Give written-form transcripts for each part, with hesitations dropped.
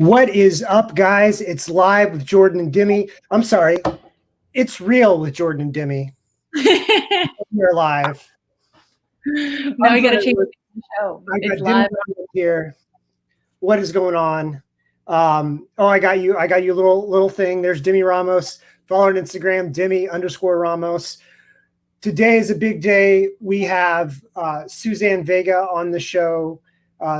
What is up, guys? It's live with Jordan and Demi. I'm sorry. It's real with Jordan and Demi. We're live. Now we got to change the show. It's live here. What is going on? I got you a little thing. There's Demi Ramos. Follow her on Instagram, Demi_Ramos. Today is a big day. We have Suzanne Vega on the show.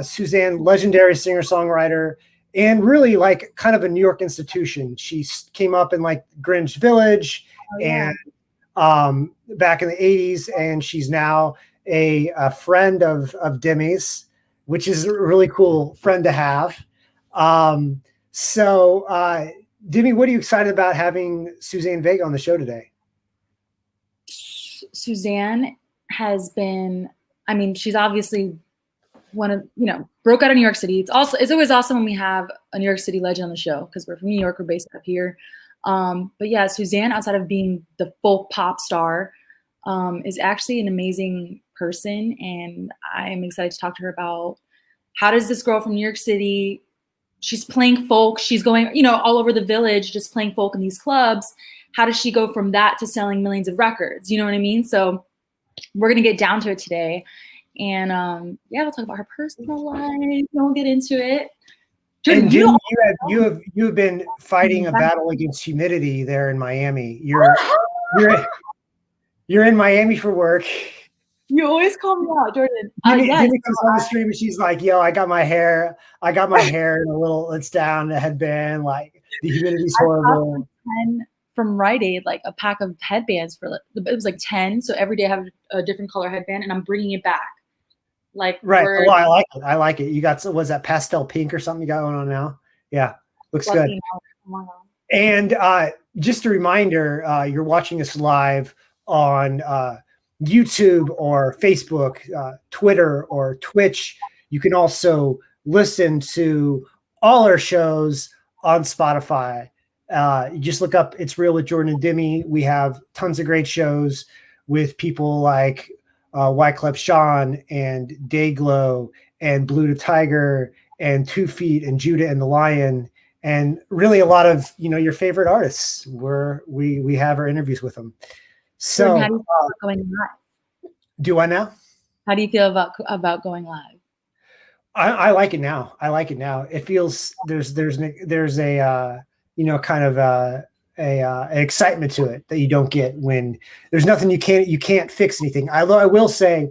Suzanne, legendary singer-songwriter, and really like kind of a New York institution. She came up in like Greenwich Village and back in the 80s, and she's now a friend of Demi's, which is a really cool friend to have. Demi, what are you excited about having Suzanne Vega on the show today? Suzanne has been, I mean, she's obviously one of, broke out of New York City. It's always awesome when we have a New York City legend on the show because we're from New York, we're based up here. But yeah, Suzanne, outside of being the folk pop star, is actually an amazing person. And I'm excited to talk to her about how does this girl from New York City, she's playing folk, she's going, all over the village, just playing folk in these clubs. How does she go from that to selling millions of records? You know what I mean? So we're going to get down to it today. And we'll talk about her personal life. We'll get into it. Jordan, and you have been fighting a battle against humidity there in Miami. You're in Miami for work. You always call me out, Jordan. Demi comes on the stream and she's like, "Yo, I got my hair in a little. It's down the headband. Like the humidity's horrible." 10 from Rite Aid, like a pack of headbands for it was like 10. So every day I have a different color headband, and I'm bringing it back. Like right. Well, I like it. I like it. You got was that pastel pink or something you got going on now? Yeah, looks good. And just a reminder, you're watching us live on YouTube or Facebook, Twitter or Twitch. You can also listen to all our shows on Spotify. You just look up It's Real with Jordan and Demi. We have tons of great shows with people like Wyclef Sean and Dayglow and Blue to Tiger and 2 Feet and Judah and the Lion, and really a lot of your favorite artists. We have our interviews with them. So how do you feel about going live? Do I now? How do you feel about going live? I like it now. I like it now. It feels there's a kind of an excitement to it that you don't get when there's nothing you can't fix anything. I will say,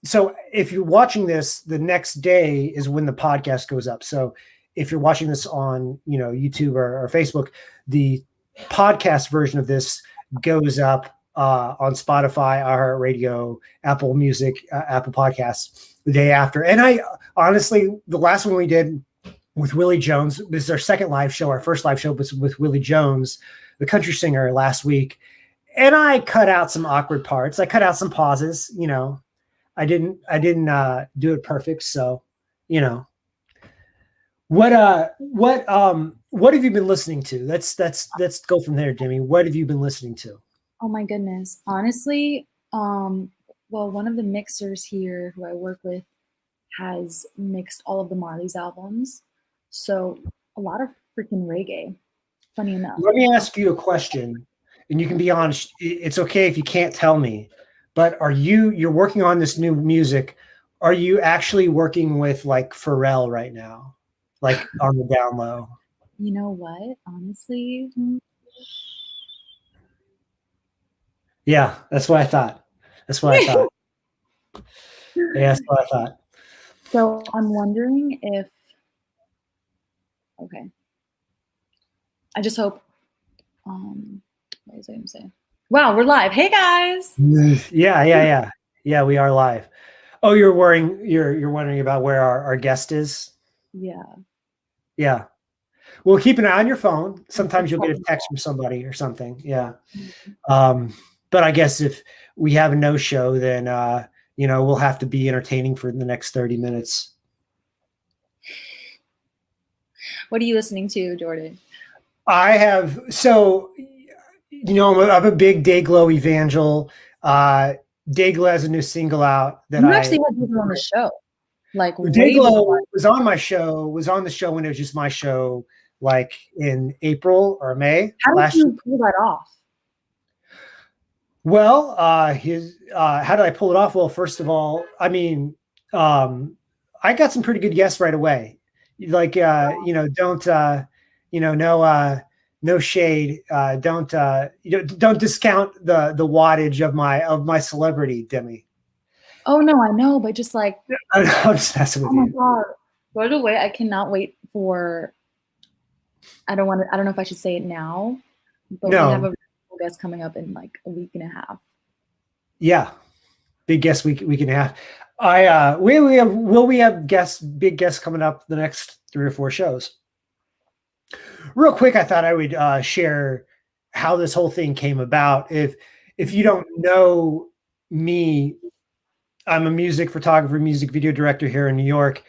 so if you're watching this, the next day is when the podcast goes up. So if you're watching this on YouTube or Facebook, the podcast version of this goes up on Spotify, iHeartRadio, Apple Music, Apple Podcasts the day after. And I honestly, the last one we did with Willie Jones, this is our second live show. Our first live show was with Willie Jones, the country singer, last week. And I cut out some awkward parts. I cut out some pauses. I didn't do it perfect. So, what have you been listening to? Let's go from there, Demi. What have you been listening to? Oh my goodness. Honestly, one of the mixers here who I work with has mixed all of the Marley's albums. So a lot of freaking reggae, funny enough. Let me ask you a question, and you can be honest. It's okay if you can't tell me, but you're working on this new music. Are you actually working with like Pharrell right now? Like on the down low? You know what? Honestly. Yeah, that's what I thought. Yeah, that's what I thought. So I'm wondering if, okay. I just hope, what was I going to say? Wow, we're live. Hey guys. Yeah, we are live. Oh, you're wondering about where our guest is? Yeah. Well, keep an eye on your phone. Sometimes you'll get a text from somebody or something. Yeah. But I guess if we have a no-show, then, we'll have to be entertaining for the next 30 minutes. What are you listening to, Jordan? I'm a big Dayglow evangel. Dayglow has a new single out that you actually had people on the show. like way Dayglow before. was on the show when it was just my show, like in April or May How did last year. you pull that off? Well, how did I pull it off? Well, first of all, I mean, I got some pretty good guests right away. Like, don't, no shade. Don't discount the wattage of my celebrity, Demi. Oh no, I know, but just like, I'm just messing with oh my you. God. By the way, I cannot wait for, I don't know if I should say it now, but we have a guest coming up in like a week and a half. Yeah. Big guest week and a half. We have big guests coming up the next 3 or 4 shows. Real quick, I thought I would share how this whole thing came about. If you don't know me, I'm a music photographer, music video director here in New York.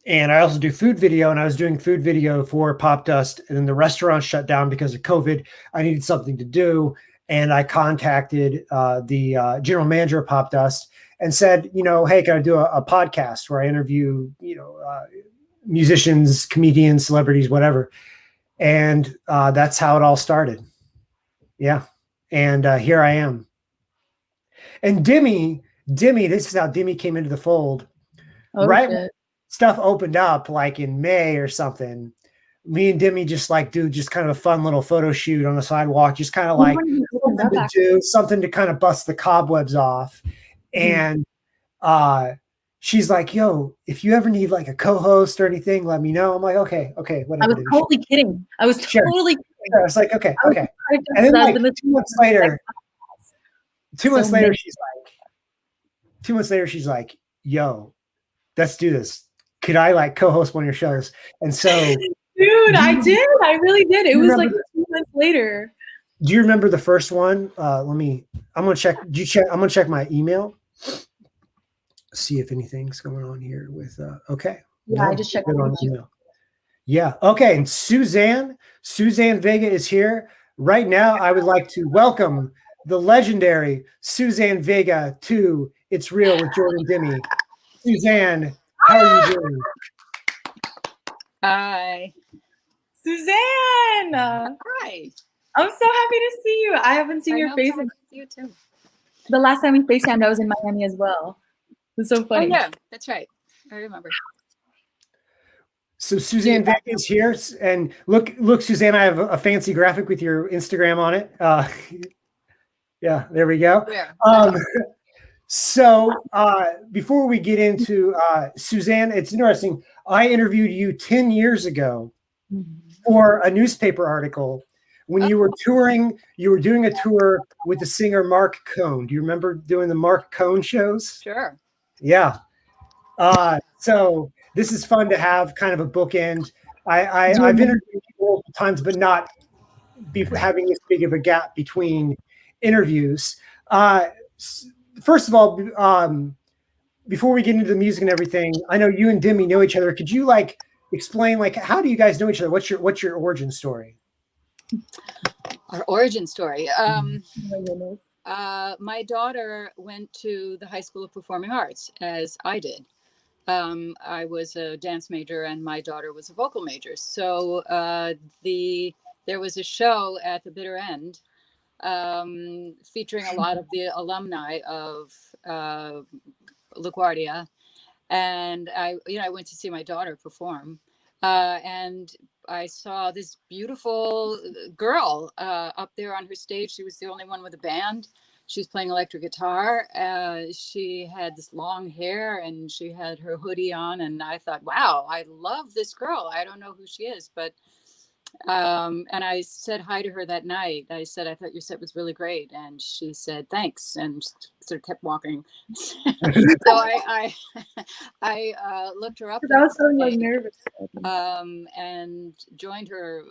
And I also do food video, and I was doing food video for Popdust, and then the restaurant shut down because of COVID. I needed something to do, and I contacted the general manager of Popdust and said, hey, can I do a podcast where I interview, musicians, comedians, celebrities, whatever. And that's how it all started. Yeah. And here I am. And Demi, this is how Demi came into the fold. Oh, right shit. when stuff opened up, like in May or something, me and Demi just kind of a fun little photo shoot on the sidewalk, just kind of like something to kind of bust the cobwebs off. And she's like, yo, if you ever need like a co-host or anything, let me know. I'm like, okay, whatever. I was totally kidding. I was totally kidding. I was like, okay. And then like 2 months later, she's like, yo, let's do this. Could I like co-host one of your shows? And so, dude, I really did. It was like 2 months later. Do you remember the first one? I'm gonna check. I'm gonna check my email. See if anything's going on here with okay. Yeah, no, I just checked on email. Yeah. Okay. And Suzanne Vega is here right now. I would like to welcome the legendary Suzanne Vega to It's Real with Jordan Demi. Suzanne, how are you doing? Hi. Suzanne. Hi. I'm so happy to see you. I haven't seen your face. You too. The last time we FaceTimed, I was in Miami as well. It was so funny. Oh, yeah, that's right. I remember. So Suzanne Vega is here, and look, Suzanne, I have a fancy graphic with your Instagram on it. Yeah, there we go. Yeah. So before we get into Suzanne, it's interesting. I interviewed you 10 years ago for a newspaper article when you were touring. You were doing a tour with the singer Mark Cohn. Do you remember doing the Mark Cohn shows? Sure. Yeah. So this is fun to have kind of a bookend. I've interviewed people multiple times, but not having this big of a gap between interviews. First of all, before we get into the music and everything, I know you and Demi know each other. Could you like explain like how do you guys know each other? What's your origin story? Our origin story. My daughter went to the High School of Performing Arts, as I did. I was a dance major and my daughter was a vocal major. So there was a show at the bitter end featuring a lot of the alumni of LaGuardia. And I went to see my daughter perform. And I saw this beautiful girl up there on her stage. She was the only one with a band. She was playing electric guitar. She had this long hair and she had her hoodie on. And I thought, wow, I love this girl. I don't know who she is, but and I said hi to her that night. I said, I thought your set was really great. And she said, thanks. And sort of kept walking. So I looked her up. I was so like nervous. And joined her,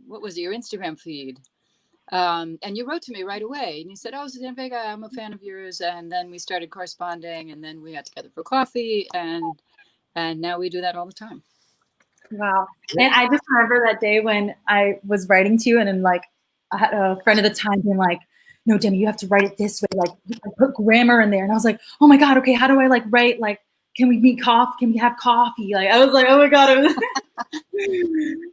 what was it, your Instagram feed? And you wrote to me right away and you said, oh, Suzanne Vega, I'm a fan of yours. And then we started corresponding and then we got together for coffee and now we do that all the time. Wow. And I just remember that day when I was writing to you and then like I had a friend at the time being like, no, Demi, you have to write it this way. Like I put grammar in there. And I was like, oh my God, okay, how do I like write like can we meet coffee? Can we have coffee? Like, I was like, oh my God.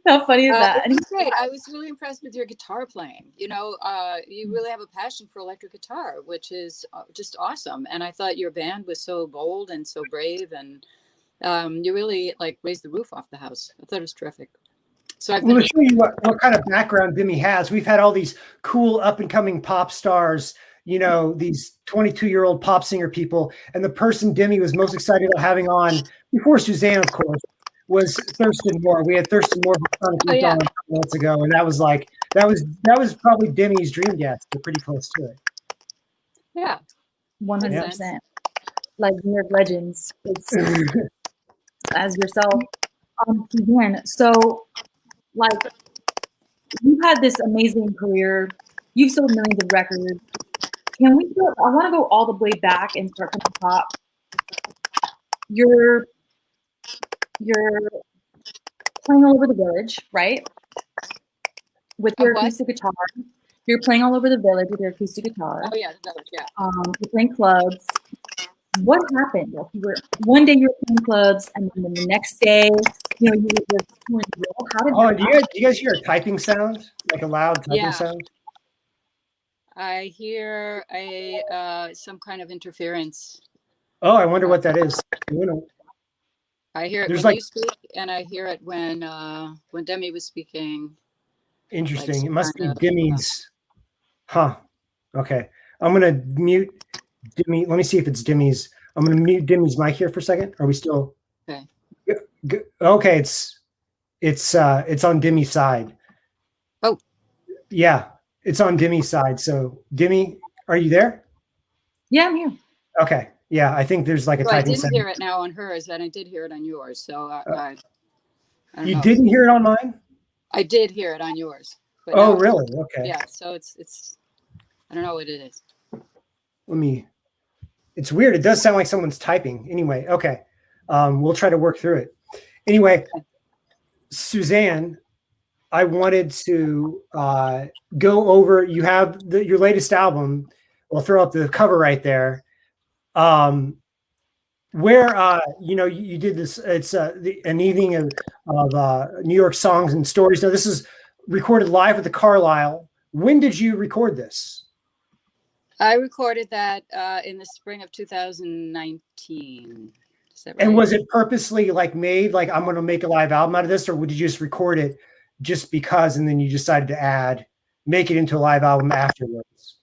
How funny is that? It was great. I was really impressed with your guitar playing. You know, you really have a passion for electric guitar, which is just awesome. And I thought your band was so bold and so brave, and you really like raised the roof off the house. I thought it was terrific. So I've to show you what kind of background Demi has, we've had all these cool up and coming pop stars, you know, these 22-year-old pop singer people. And the person Demi was most excited about having on before Suzanne, of course, was Thurston Moore. We had Thurston Moore on a couple months ago, and that was like that was probably Demi's dream guest. They're pretty close to it. Yeah, 100%. Like New York legends, as yourself. Suzanne, so like you've had this amazing career. You've sold millions of records. Can we go? I want to go all the way back and start from the top. You're playing all over the village, right? With your acoustic guitar. You're playing all over the village with your acoustic guitar. Oh yeah, the village, yeah. You're playing clubs. What happened? Like one day you were playing clubs, and then the next day, you know, you were touring the world. How did do you guys hear a typing sound? Like a loud typing sound? I hear some kind of interference. Oh, I wonder what that is. I hear it when you speak, and I hear it when Demi was speaking. Interesting. Like it must be Demi's. Huh. Okay. I'm gonna mute Demi. Let me see if it's Demi's. I'm gonna mute Demi's mic here for a second. Are we still? Okay. Okay. It's on Demi's side. Oh. Yeah, it's on Demi's side. So Demi, are you there? Yeah, I'm here. Okay. Yeah, I think there's like a typing sound. I didn't hear it now on hers, and I did hear it on yours. So I don't know. Didn't hear it on mine? I did hear it on yours. Oh, really? Okay. Yeah. So it's I don't know what it is. It's weird. It does sound like someone's typing. Anyway, okay. We'll try to work through it. Anyway, Suzanne, I wanted to go over, you have your latest album. We'll throw up the cover right there. Where you know, you did this, it's an evening of New York songs and stories. Now this is recorded live at the Carlisle. When did you record this? I recorded that in the spring of 2019. Is that right? And was it purposely like made like I'm going to make a live album out of this, or would you just record it just because, and then you decided to make it into a live album afterwards?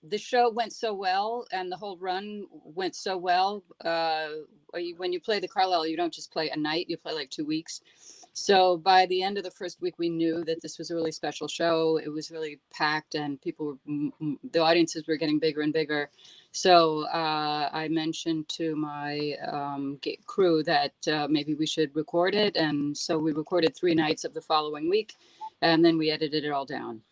The show went so well, and the whole run went so well. When you play the Carlisle, you don't just play a night; you play like 2 weeks. So by the end of the first week, we knew that this was a really special show. It was really packed, and the audiences were getting bigger and bigger. So I mentioned to my crew that maybe we should record it, and so we recorded 3 nights of the following week, and then we edited it all down.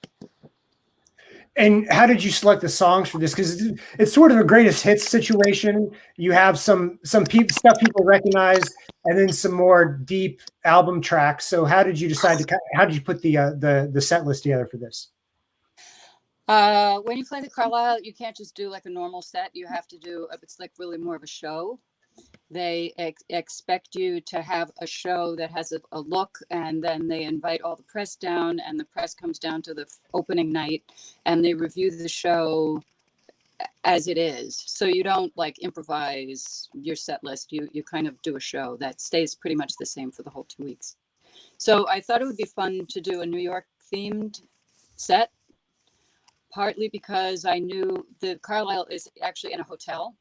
And how did you select the songs for this? Because it's sort of a greatest hits situation. You have some stuff people recognize, and then some more deep album tracks. So how did you decide how did you put the set list together for this? When you play the Carlisle, you can't just do like a normal set. You have to do, it's like really more of a show. They expect you to have a show that has a look, and then they invite all the press down, and the press comes down to the opening night, and they review the show as it is. So you don't like improvise your set list. You kind of do a show that stays pretty much the same for the whole 2 weeks. So I thought it would be fun to do a New York themed set, partly because I knew the Carlisle is actually in a hotel.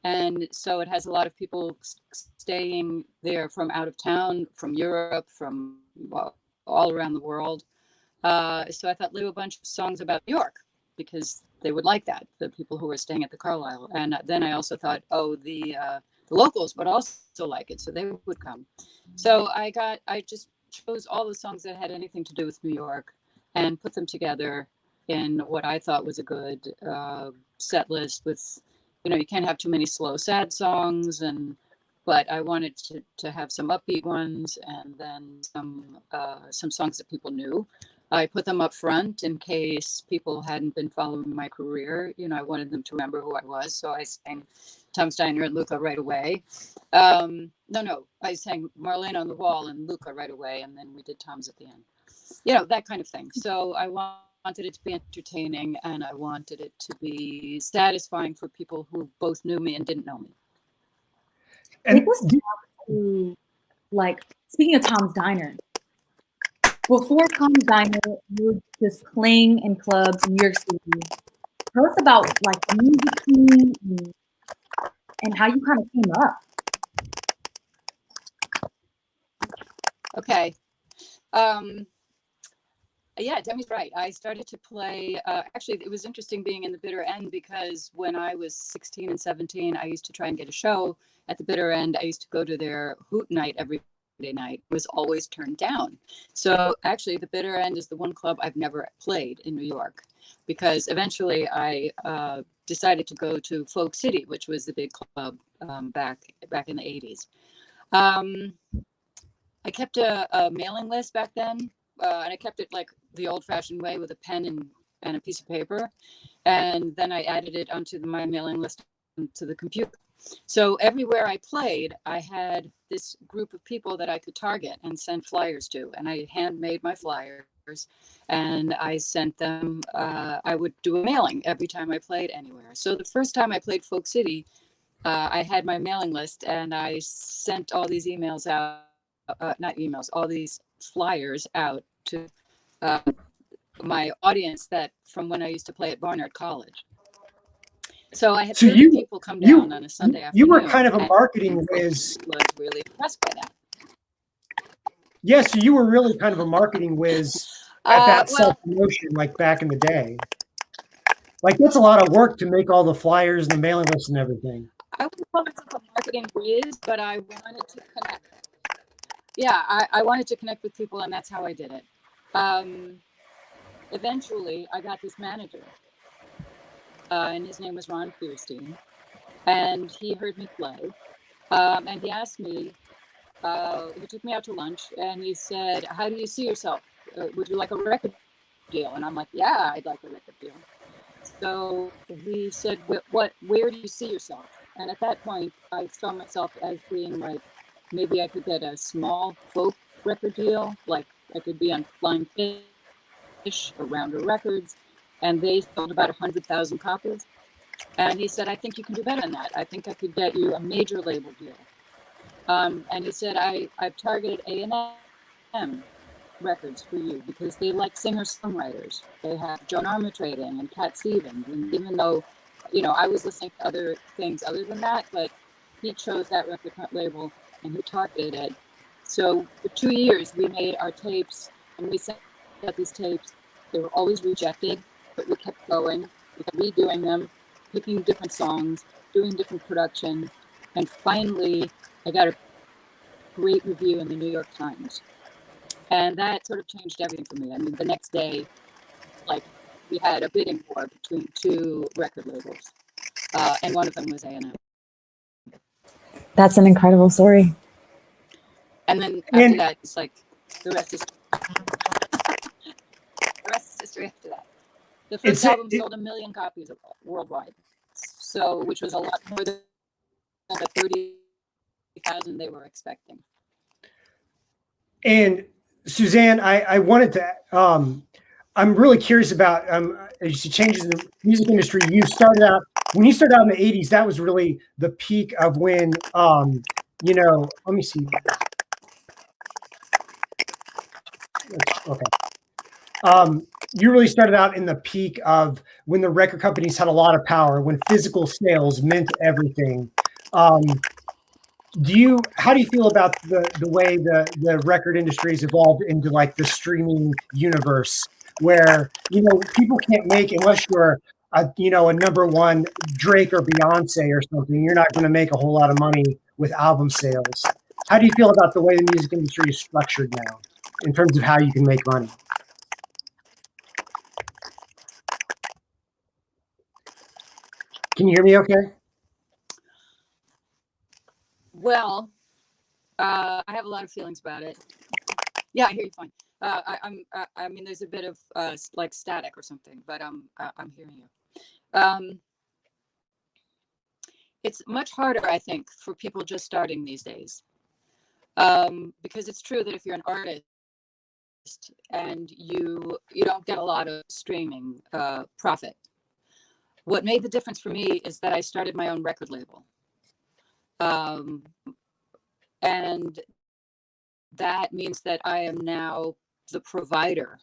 And so it has a lot of people staying there from out of town, from Europe, from all around the world. So I thought, do a bunch of songs about New York, because they would like that, the people who are staying at the Carlisle. And then I also thought, the locals would also like it, so they would come. So I just chose all the songs that had anything to do with New York and put them together in what I thought was a good set list with, you can't have too many slow, sad songs, but I wanted to have some upbeat ones, and then some songs that people knew. I put them up front in case people hadn't been following my career. I wanted them to remember who I was. So I sang Tom's Diner and Luka right away. No, I sang Marlene on the Wall and Luka right away, and then we did Tom's at the end. You know, that kind of thing. So I wanted it to be entertaining, and I wanted it to be satisfying for people who both knew me and didn't know me. And Take us to, like, speaking of Tom's Diner, before Tom's Diner, you were just playing in clubs in New York City. Tell us about like the music scene and how you kind of came up. Okay. Yeah, Demi's right. I started to play, actually, it was interesting being in the bitter end because when I was 16 and 17, I used to try and get a show at the bitter end. I used to go to their hoot night every Friday night. It was always turned down. So actually, the bitter end is the one club I've never played in New York because eventually I decided to go to Folk City, which was the big club back in the 80s. I kept a mailing list back then. And I kept it like the old-fashioned way with a pen and a piece of paper. And then I added it onto my mailing list to the computer. So everywhere I played, I had this group of people that I could target and send flyers to. And I handmade my flyers and I sent them, I would do a mailing every time I played anywhere. So the first time I played Folk City, I had my mailing list and I sent all these emails out, not emails, all these flyers out to my audience that from when I used to play at Barnard College. So I had 30 people come down on a Sunday afternoon. You were kind of a marketing whiz. Was really impressed by that. Yeah, so you were really kind of a marketing whiz at that self-promotion, like back in the day. Like that's a lot of work to make all the flyers and the mailing lists and everything. I wouldn't call myself a marketing whiz, but I wanted to connect. Yeah, I wanted to connect with people, and that's how I did it. Eventually, I got this manager, and his name was Ron Fierstein, and he heard me play, and he asked me, he took me out to lunch, and he said, how do you see yourself? Would you like a record deal? And I'm like, yeah, I'd like a record deal. So he said, where do you see yourself? And at that point, I saw myself as being like, maybe I could get a small folk record deal, like I could be on Flying Fish or Rounder Records, and they sold about 100,000 copies. And he said, I think you can do better than that. I think I could get you a major label deal. And he said, I've targeted A&M Records for you because they like singer-songwriters. They have Joan Armatrading and Cat Stevens. And even though, you know, I was listening to other things other than that, but he chose that record label and he targeted it. So for 2 years, we made our tapes and we sent out these tapes. They were always rejected, but we kept going. We kept redoing them, picking different songs, doing different production. And finally, I got a great review in the New York Times. And that sort of changed everything for me. I mean, the next day, like, we had a bidding war between two record labels. And one of them was A&M. That's an incredible story. And then after that, it's like the rest is history after that. The first album sold 1 million copies worldwide, so which was a lot more than the 30,000 they were expecting. And Suzanne, I wanted to. I'm really curious about as you changes in the music industry. You started out when you started out in the '80s. That was really the peak of when you know. Let me see. Okay. You really started out in the peak of when the record companies had a lot of power, when physical sales meant everything. How do you feel about the way the record industry has evolved into like the streaming universe where, you know, people can't make, unless you're a #1 Drake or Beyonce or something, you're not going to make a whole lot of money with album sales. How do you feel about the way the music industry is structured now in terms of how you can make money? Can you hear me okay? Well, I have a lot of feelings about it. Yeah, I hear you fine. I mean, there's a bit of like static or something, but I'm hearing you. it's much harder, I think, for people just starting these days. Because it's true that if you're an artist and you don't get a lot of streaming profit. What made the difference for me is that I started my own record label. And that means that I am now the provider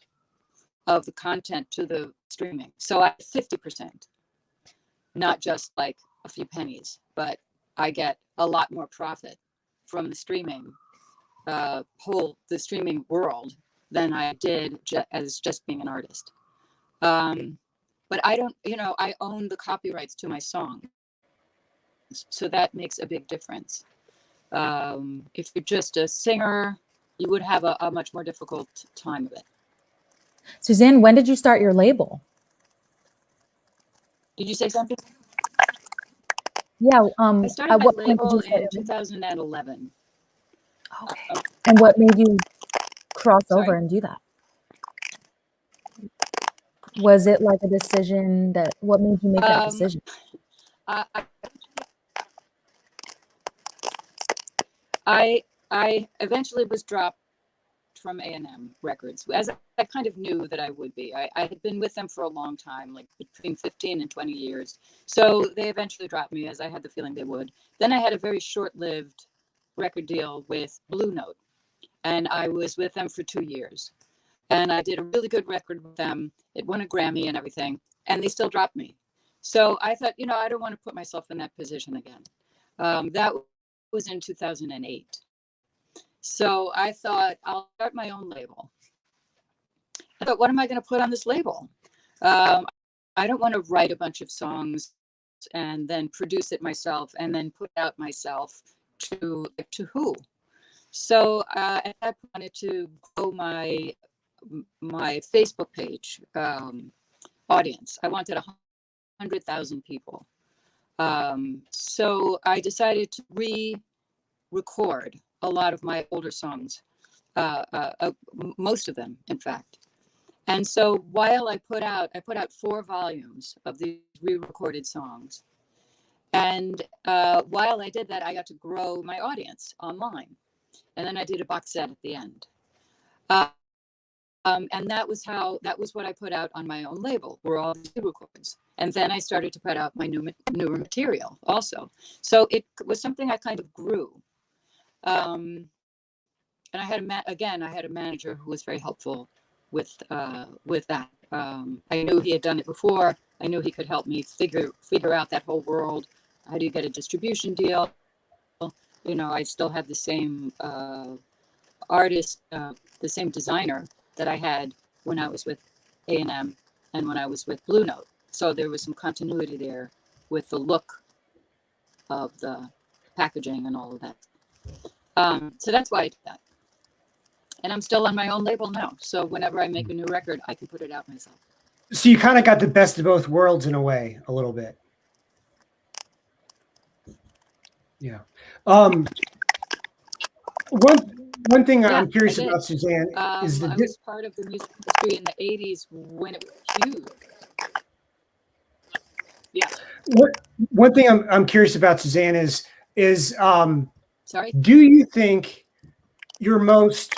of the content to the streaming. So I 50%, not just like a few pennies, but I get a lot more profit from the streaming the streaming world than I did as just being an artist. But I don't, I own the copyrights to my songs. So that makes a big difference. If you're just a singer, you would have a much more difficult time of it. Suzanne, when did you start your label? Did you say something? Yeah. I started my label in 2011. Okay. And what made you cross over and do that? Was it like a decision what made you make that decision? I eventually was dropped from A&M Records, as I kind of knew that I would be. I had been with them for a long time, like between 15 and 20 years. So they eventually dropped me, as I had the feeling they would. Then I had a very short-lived record deal with Blue Note, and I was with them for 2 years. And I did a really good record with them. It won a Grammy and everything, and they still dropped me. So I thought, I don't want to put myself in that position again. That was in 2008. So I thought, I'll start my own label. I thought, what am I going to put on this label? I don't want to write a bunch of songs and then produce it myself and then put it out myself to who? So at that point, I wanted to grow my Facebook page audience. I wanted 100,000 people. So I decided to re-record a lot of my older songs, most of them, in fact. And so while I put out 4 volumes of these re-recorded songs. And while I did that, I got to grow my audience online. And then I did a box set at the end. And that was what I put out on my own label, were all these records. And then I started to put out my newer material also. So it was something I kind of grew. And I had a manager who was very helpful with that. I knew he had done it before. I knew he could help me figure out that whole world. How do you get a distribution deal? I still had the same artist, the same designer that I had when I was with A&M and when I was with Blue Note. So there was some continuity there with the look of the packaging and all of that. So that's why I did that. And I'm still on my own label now. So whenever I make a new record, I can put it out myself. So you kind of got the best of both worlds in a way, a little bit. Yeah. One thing I'm curious about, Suzanne, is I was part of the music industry in the 80s when it was huge. Yeah. One thing I'm curious about, Suzanne, is sorry. Do you think your most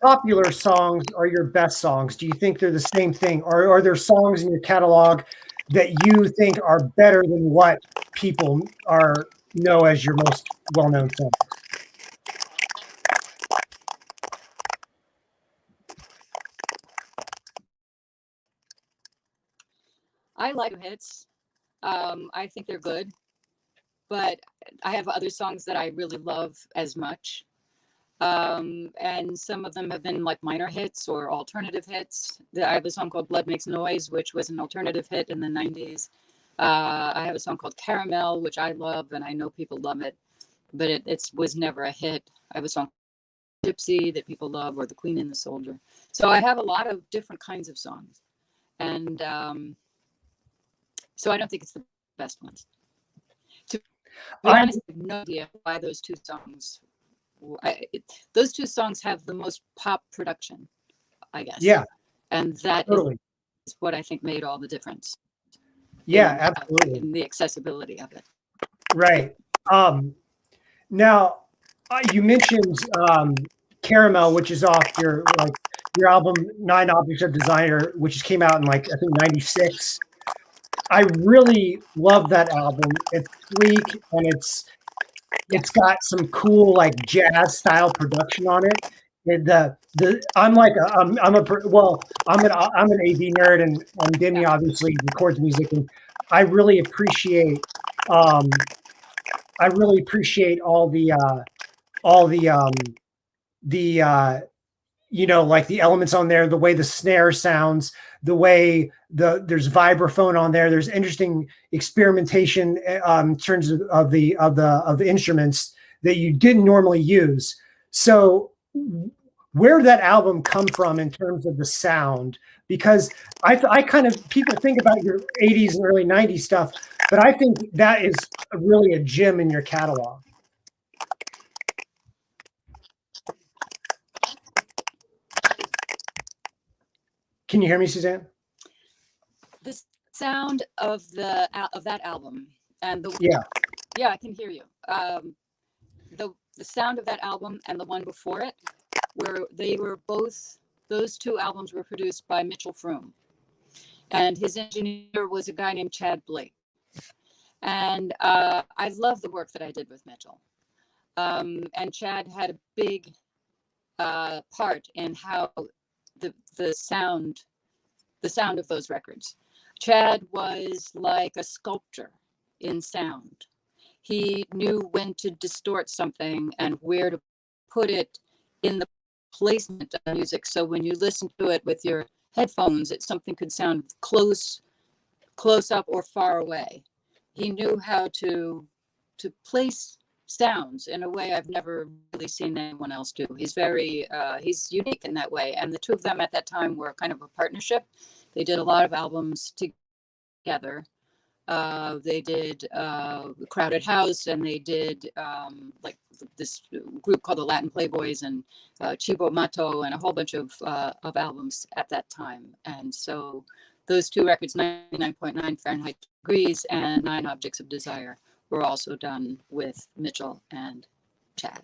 popular songs are your best songs? Do you think they're the same thing, or are there songs in your catalog that you think are better than what people know as your most well-known songs? I like hits. I think they're good, but I have other songs that I really love as much. And some of them have been like minor hits or alternative hits. I have a song called Blood Makes Noise, which was an alternative hit in the 90s. I have a song called Caramel, which I love, and I know people love it, but it was never a hit. I have a song Gypsy that people love, or The Queen and the Soldier. So I have a lot of different kinds of songs. And so I don't think it's the best ones. To be honest, I have no idea why those two songs have the most pop production, I guess. Yeah. And that is what I think made all the difference. Yeah, absolutely. In the accessibility of it. Right. Now, you mentioned Caramel, which is off your album Nine Objects of Desire, which came out in I think '96. I really love that album. It's sleek and it's got some cool jazz style production on it. And I'm an AV nerd, and Demi obviously records music, and I really appreciate um, all the the elements on there, the way the snare sounds, the way there's vibraphone on there. There's interesting experimentation in terms of the instruments that you didn't normally use. So where did that album come from in terms of the sound? Because I kind of, people think about your 80s and early 90s stuff, but I think that is really a gem in your catalog. Can you hear me, Suzanne? The sound of that album and yeah, I can hear you. The sound of that album and the one before it, those two albums were produced by Mitchell Froom, and his engineer was a guy named Chad Blake. And I love the work that I did with Mitchell. And Chad had a big part in how the sound of those records. Chad was like a sculptor in sound. He knew when to distort something and where to put it in the placement of music. So when you listen to it with your headphones, something could sound close up or far away. He knew how to place sounds in a way I've never really seen anyone else do. He's unique in that way. And the two of them at that time were kind of a partnership. They did a lot of albums together. They did Crowded House, and they did this group called the Latin Playboys, and Chivo Mato, and a whole bunch of albums at that time. And so those two records, 99.9 Fahrenheit Degrees and 9 Objects of Desire, were also done with Mitchell and Chad.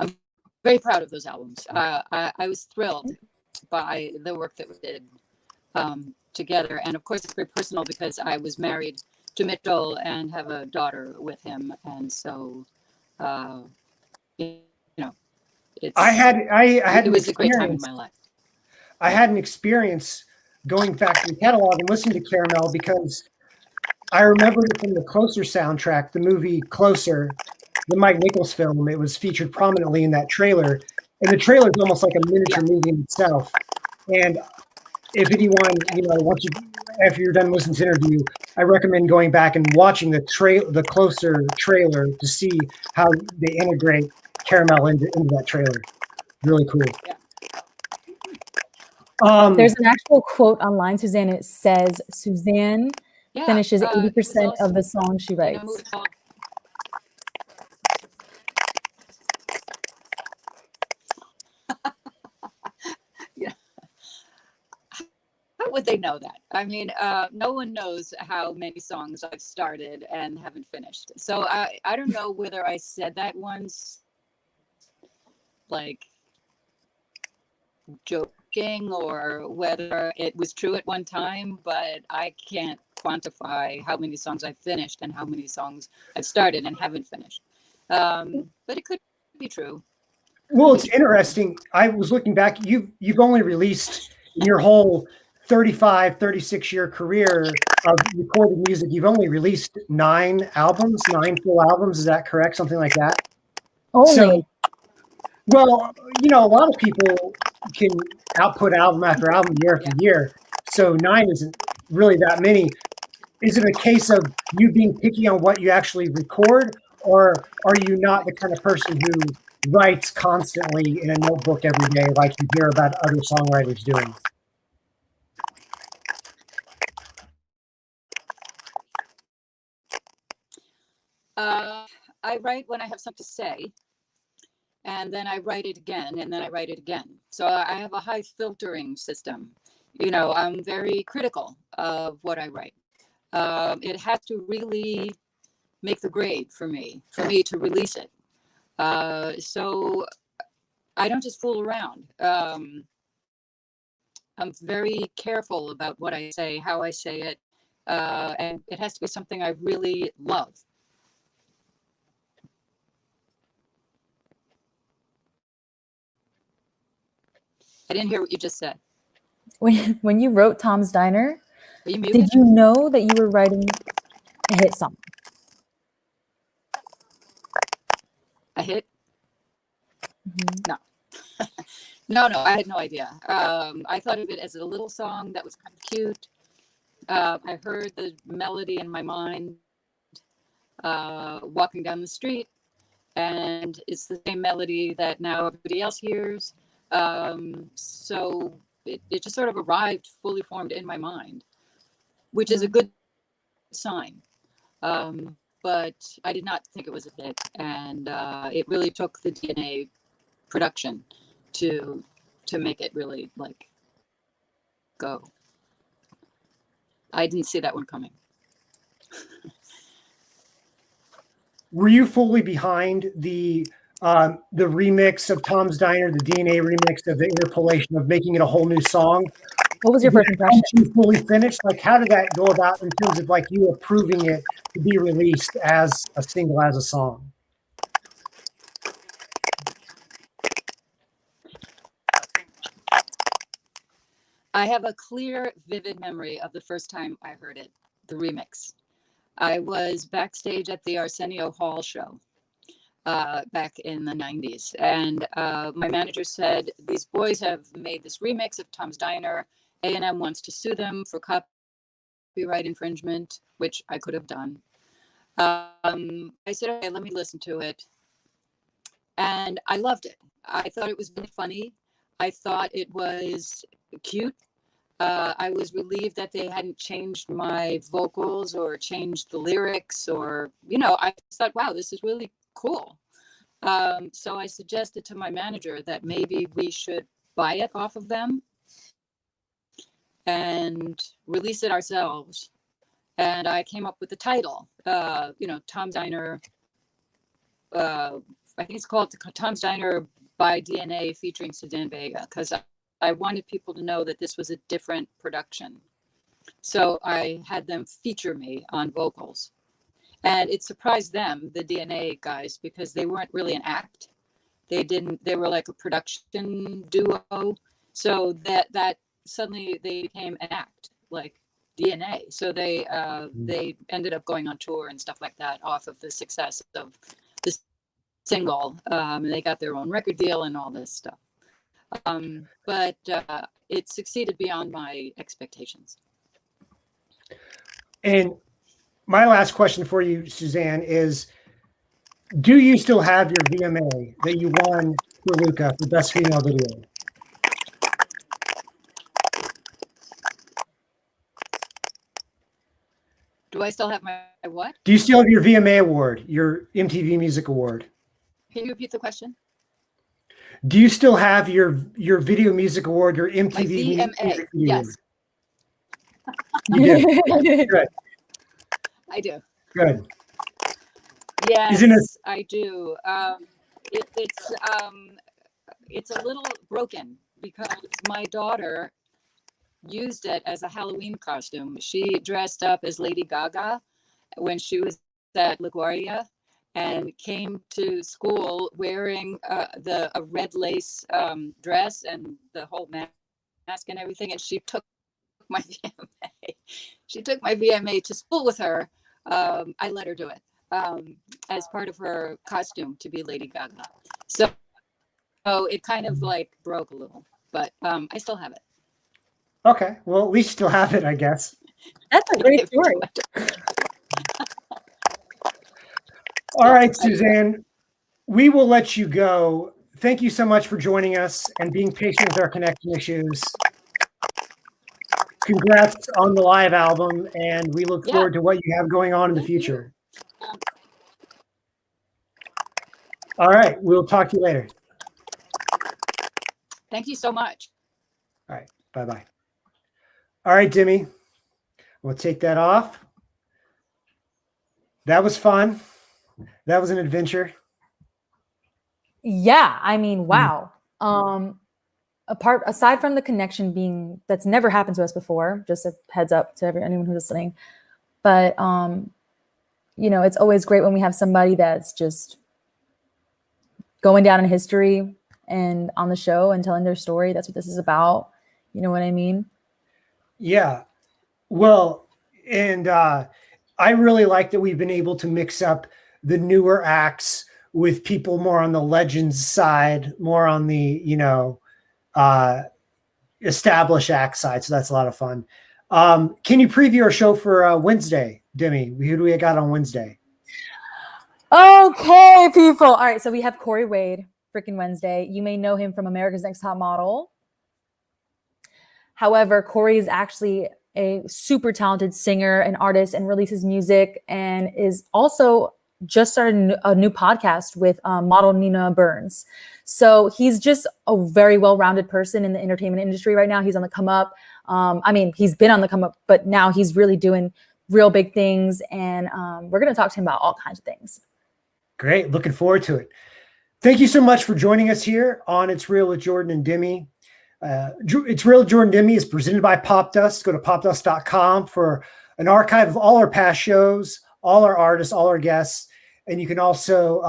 I'm very proud of those albums. I was thrilled by the work that we did together. And of course, it's very personal because I was married to Mitchell and have a daughter with him. And so, it was a great time in my life. I had an experience going back to the catalog and listening to Caramel because I remembered it from the Closer soundtrack, the movie Closer, the Mike Nichols film. It was featured prominently in that trailer. And the trailer is almost like a miniature movie in itself. And if anyone, after you're done listening to this interview, I recommend going back and watching the Closer trailer to see how they integrate Caramel into that trailer. Really cool. Yeah. There's an actual quote online, Suzanne. It says, Suzanne finishes 80% of the songs she writes. How would they know that? I mean, no one knows how many songs I've started and haven't finished. So I don't know whether I said that once, like joking, or whether it was true at one time, but I can't quantify how many songs I've finished and how many songs I've started and haven't finished. But it could be true. Well, it's interesting. I was looking back. You've only released in your whole 36 year career of recorded music, you've only released 9 full albums. Is that correct? Something like that? Only. So, well, a lot of people can output album after album, year after year. So 9 isn't really that many. Is it a case of you being picky on what you actually record, or are you not the kind of person who writes constantly in a notebook every day like you hear about other songwriters doing? I write when I have something to say, and then I write it again, and then I write it again. So I have a high filtering system. I'm very critical of what I write. It has to really make the grade for me to release it. So I don't just fool around. I'm very careful about what I say, how I say it, and it has to be something I really love. I didn't hear what you just said. When you wrote Tom's Diner, Are you muted? did you know that you were writing a hit song? A hit? Mm-hmm. No. No, I had no idea. I thought of it as a little song that was kind of cute. I heard the melody in my mind walking down the street, and it's the same melody that now everybody else hears. So it just sort of arrived fully formed in my mind, which is a good sign. But I did not think it was a hit, and it really took the DNA production to make it really like go. I didn't see that one coming. Were you fully behind the remix of Tom's Diner, the DNA remix of the interpolation of making it a whole new song? What was your first impression? You fully finished? Like, how did that go about in terms of like you approving it to be released as a single, as a song? I have a clear, vivid memory of the first time I heard it, the remix. I was backstage at the Arsenio Hall show back in the 90s. And my manager said, these boys have made this remix of Tom's Diner. A&M wants to sue them for copyright infringement, which I could have done. I said, okay, let me listen to it. And I loved it. I thought it was really funny. I thought it was cute. I was relieved that they hadn't changed my vocals or changed the lyrics, or, I thought, wow, this is really cool. So I suggested to my manager that maybe we should buy it off of them and release it ourselves. And I came up with the title, Tom's Diner. I think it's called Tom's Diner by DNA featuring Suzanne Vega, because I wanted people to know that this was a different production. So I had them feature me on vocals. And it surprised them, the DNA guys, because they weren't really an act. They were like a production duo. So that suddenly they became an act, like DNA. So they ended up going on tour and stuff like that off of the success of this single. And they got their own record deal and all this stuff. But it succeeded beyond my expectations. And my last question for you, Suzanne, is, do you still have your VMA that you won for Luka for Best Female Video? Do I still have my what? Do you still have your VMA award, your MTV Music Award? Can you repeat the question? Do you still have your Video Music Award, your MTV my VMA, Music Video yes. Award? You do. Good. I do. Good. Yes, I do. It's a little broken because my daughter used it as a Halloween costume. She dressed up as Lady Gaga when she was at LaGuardia and came to school wearing a red lace dress and the whole mask and everything. And she took my VMA. She took my VMA to school with her. I let her do it as part of her costume to be Lady Gaga. So it kind of like broke a little, but I still have it. Okay, well, at least you still have it, I guess. That's a great story. All right, Suzanne, we will let you go. Thank you so much for joining us and being patient with our connection issues. Congrats on the live album, and we look forward to what you have going on in the future. All right, we'll talk to you later. Thank you so much. All right, bye-bye. All right, Demi, we'll take that off. That was fun. That was an adventure. Yeah, I mean, wow. Aside from the connection being that's never happened to us before, just a heads up to anyone who's listening. But it's always great when we have somebody that's just going down in history and on the show and telling their story. That's what this is about. You know what I mean? Yeah. Well, and I really like that we've been able to mix up the newer acts with people more on the legends side, more on the, established act side. So that's a lot of fun. Can you preview our show for Wednesday, Demi? Who do we got on Wednesday? Okay, people. All right, so we have Corey Wade, freaking Wednesday. You may know him from America's Next Top Model. However, Corey is actually a super talented singer and artist and releases music and is also just started a new podcast with model Nina Burns. So he's just a very well-rounded person in the entertainment industry right now. He's on the come up. He's been on the come up, but now he's really doing real big things. And we're going to talk to him about all kinds of things. Great. Looking forward to it. Thank you so much for joining us here on It's Real with Jordan and Demi. It's Real with Jordan and Demi is presented by Popdust. Go to popdust.com for an archive of all our past shows, all our artists, all our guests. And you can also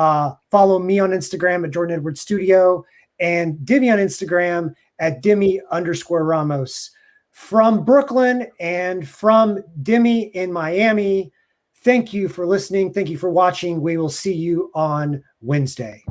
follow me on Instagram at Jordan Edwards Studio and Demi on Instagram at Demi_Ramos. From Brooklyn and from Demi in Miami, thank you for listening. Thank you for watching. We will see you on Wednesday.